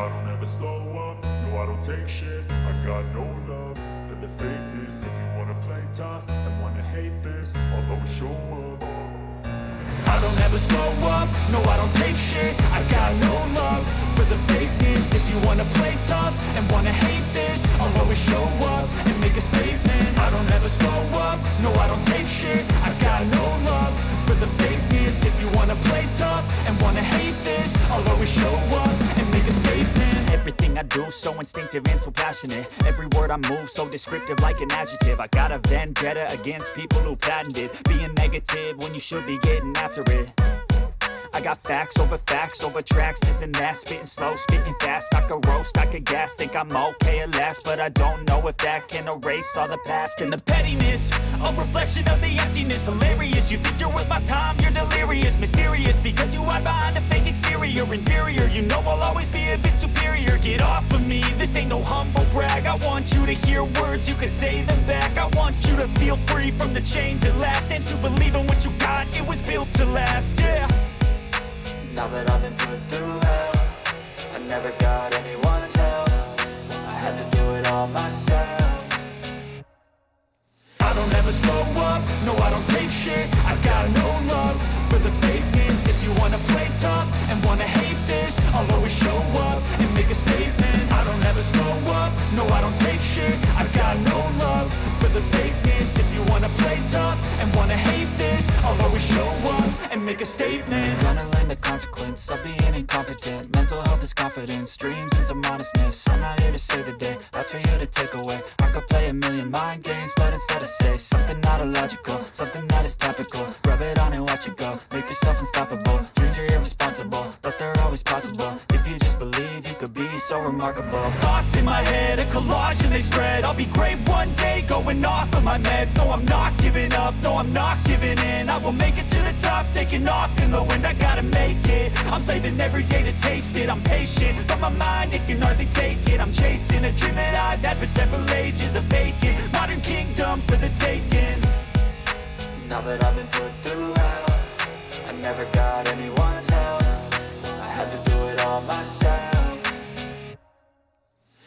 I don't ever slow up, no I don't take shit. I got no love for the fakeness. If you wanna play tough and wanna hate this, I'll always show up. I don't ever slow up, no I don't take shit. I got no love for the fakeness. If you wanna play tough and wanna hate this, I'll always show up and make a statement. I don't ever slow up, no I don't take shit. I got no love for the fakeness. If you wanna play tough and wanna hate this, I'll always show up and make a statement. Everything I do so instinctive and so passionate. Every word I move so descriptive like an adjective. I got a vendetta against people who patented being negative when you should be getting after it. I got facts over tracks, this and that. Spitting slow, spitting fast. I could roast, I could gas. Think I'm okay at last, but I don't know if that can erase all the past. And the pettiness, a reflection of the emptiness. Hilarious, you think you're worth my time, you're delirious. Mysterious, because you hide behind a fake exterior. Inferior, you know I'll always be a bit superior. Get off of me, this ain't no humble brag. I want you to hear words, you can say them back. I want you to feel free from the chains at last, and to believe in what you got, it was built to last, yeah. Now that I've been put through hell, I never got anyone's help. I had to do it all myself. I don't ever slow up, no I don't take shit. I got no love for the fakeness. If you wanna play tough and wanna hate this, I'll always show up and make a statement. I don't ever slow up, no I don't take shit. I got no love for the fakeness. If you wanna play tough and wanna hate this, I'll always show up and make a statement. Gonna learn the consequence of being incompetent. Mental health is confidence, dreams and some honestness. I'm not here to save the day, that's for you to take away. I could play a million mind games, but instead I say something not illogical, something that is topical. Rub it on and watch it go, make yourself unstoppable. Dreams are irresponsible, but they're always possible. If you just believe, you could be so remarkable. Thoughts in my head, a collage and they spread. I'll be great one day, going off of my meds. No, I'm not giving up, no, I'm not giving in. I will make it to the top, taking off in the wind. I gotta make it, I'm saving every day to taste it. I'm patient, but my mind, it can hardly take it. I'm chasing a dream that I've had for several ages. A vacant, modern kingdom for the taking. Now that I've been put through hell, I never got anyone's help. I had to do it all myself.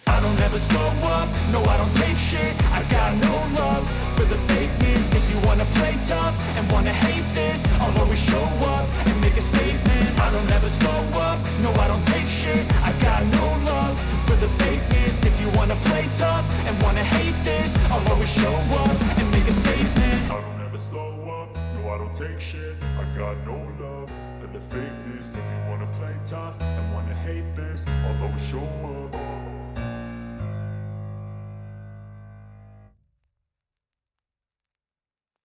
I don't ever slow up, no I don't take shit. I got no love for the fakeness. If you wanna play tough and wanna hate this, I'll always show up and make a statement. I don't ever slow up, no I don't take shit. I got no love for the fakeness. If you wanna play tough and wanna hate this, I'll always show up and make a statement. I don't ever slow up, no I don't take shit. I got no love for the fakeness. If you wanna play tough and wanna hate this, I'll always show up.